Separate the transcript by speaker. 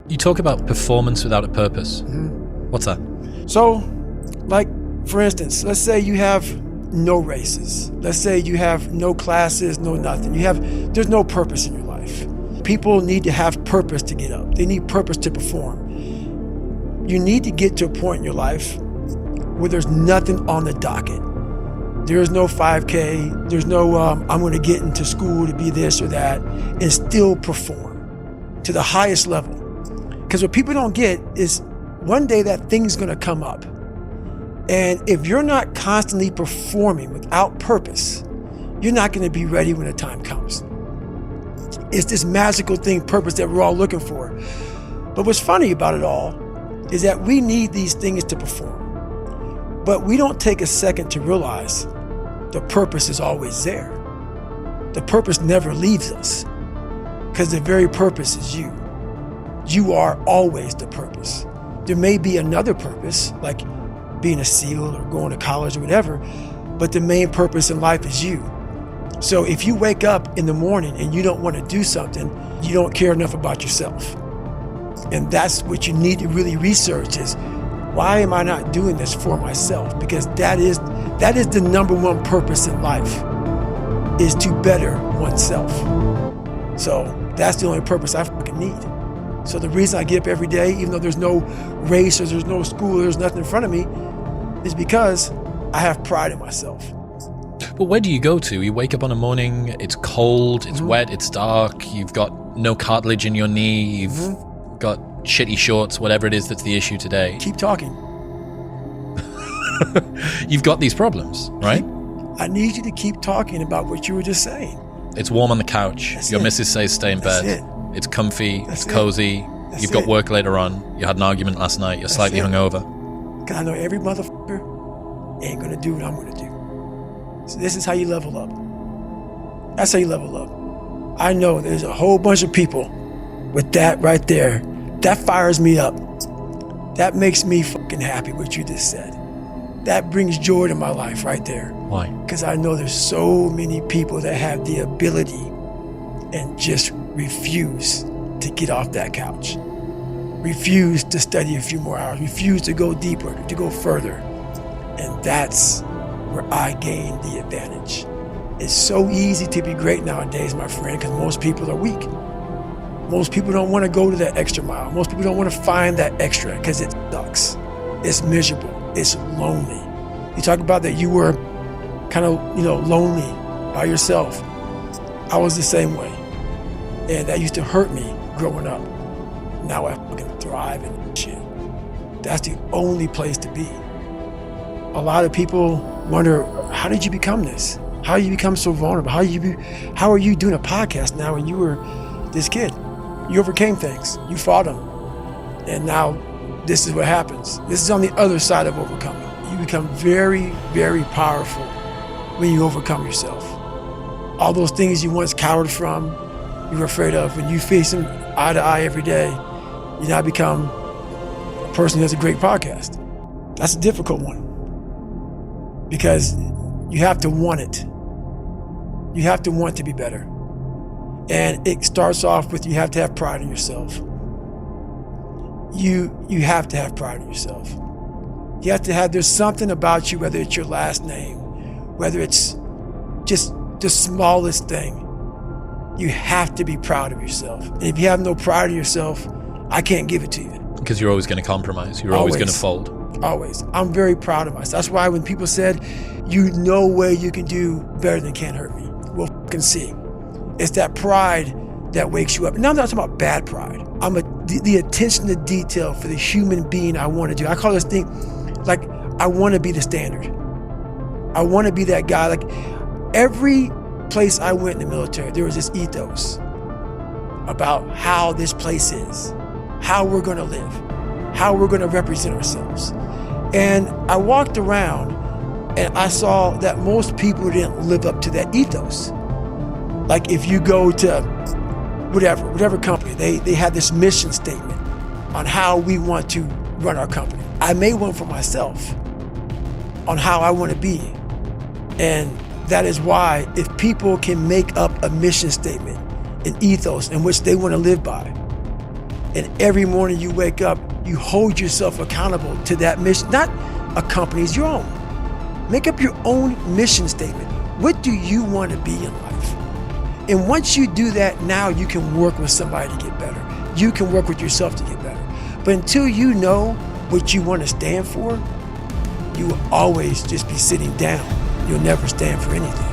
Speaker 1: You talk about performance without a purpose. What's that?
Speaker 2: So, like, for instance, let's say you have no races. Let's say you have no classes, no nothing. There's no purpose in your life. People need to have purpose to get up. They need purpose to perform. You need to get to a point in your life where there's nothing on the docket. There's no 5K. There's no, I'm going to get into school to be this or that, and still perform to the highest level. Because what people don't get is one day that thing's going to come up. And if you're not constantly performing without purpose, you're not going to be ready when the time comes. It's this magical thing, purpose, that we're all looking for. But what's funny about it all is that we need these things to perform. But we don't take a second to realize the purpose is always there. The purpose never leaves us, because the very purpose is you. You are always the purpose. There may be another purpose, like being a SEAL or going to college or whatever, but the main purpose in life is you. So if you wake up in the morning and you don't want to do something, you don't care enough about yourself. And that's what you need to really research is, why am I not doing this for myself? Because that is the number one purpose in life, is to better oneself. So that's the only purpose I fucking need. So the reason I get up every day, even though there's no race or there's no school, there's nothing in front of me, is because I have pride in myself.
Speaker 1: But where do you go to? You wake up on a morning, it's cold, it's wet, it's dark, you've got no cartilage in your knee, you've got shitty shorts, whatever it is that's the issue today.
Speaker 2: Keep talking.
Speaker 1: You've got these problems, right?
Speaker 2: I need you to keep talking about what you were just saying.
Speaker 1: It's warm on the couch.
Speaker 2: That's
Speaker 1: Your
Speaker 2: it.
Speaker 1: missus says stay in bed.
Speaker 2: That's it.
Speaker 1: It's comfy,
Speaker 2: That's
Speaker 1: it's cozy.
Speaker 2: That's
Speaker 1: You've got
Speaker 2: it.
Speaker 1: work later on. You had an argument last night. You're slightly
Speaker 2: it.
Speaker 1: hungover.
Speaker 2: Because I know every motherfucker ain't gonna do what I'm gonna do. So this is how you level up. That's how you level up. I know there's a whole bunch of people with that right there. That fires me up. That makes me fucking happy, what you just said. That brings joy to my life right there.
Speaker 1: Why?
Speaker 2: Because I know there's so many people that have the ability and just refuse to get off that couch. Refuse to study a few more hours. Refuse to go deeper, to go further. And that's where I gain the advantage. It's so easy to be great nowadays, my friend, because most people are weak. Most people don't want to go to that extra mile. Most people don't want to find that extra because it sucks. It's miserable. It's lonely. You talk about that you were kind of, lonely by yourself. I was the same way. And that used to hurt me growing up. Now I fucking thrive and shit. That's the only place to be. A lot of people wonder, how did you become this? How did you become so vulnerable? How are you doing a podcast now when you were this kid? You overcame things. You fought them. And now this is what happens. This is on the other side of overcoming. You become very, very powerful when you overcome yourself. All those things you once cowered from, you were afraid of, when you face them eye to eye every day, you now become a person who has a great podcast. That's a difficult one, because you have to want it. You have to want to be better. And it starts off with, you have to have pride in yourself. You have to have pride in yourself. You have to have, there's something about you, whether it's your last name, whether it's just the smallest thing, you have to be proud of yourself. And if you have no pride in yourself, I can't give it to you.
Speaker 1: Because you're always going to compromise. You're always going to fold.
Speaker 2: Always. I'm very proud of myself. That's why when people said, no way you can do better than Can't Hurt Me. We'll fucking see. It's that pride that wakes you up. Now I'm not talking about bad pride. I'm the attention to detail for the human being I want to do. I call this thing, like, I want to be the standard. I want to be that guy. Like, every place I went in the military, there was this ethos about how this place is, how we're going to live, how we're going to represent ourselves. And I walked around and I saw that most people didn't live up to that ethos. Like, if you go to whatever company, they had this mission statement on how we want to run our company. I made one for myself on how I want to be. And that is why, if people can make up a mission statement, an ethos in which they want to live by, And every morning you wake up, you hold yourself accountable to that mission, not a company's, your own. Make up your own mission statement. What do you want to be in life? And once you do that, now you can work with somebody to get better. You can work with yourself to get better. But until you know what you want to stand for, you will always just be sitting down. You'll never stand for anything.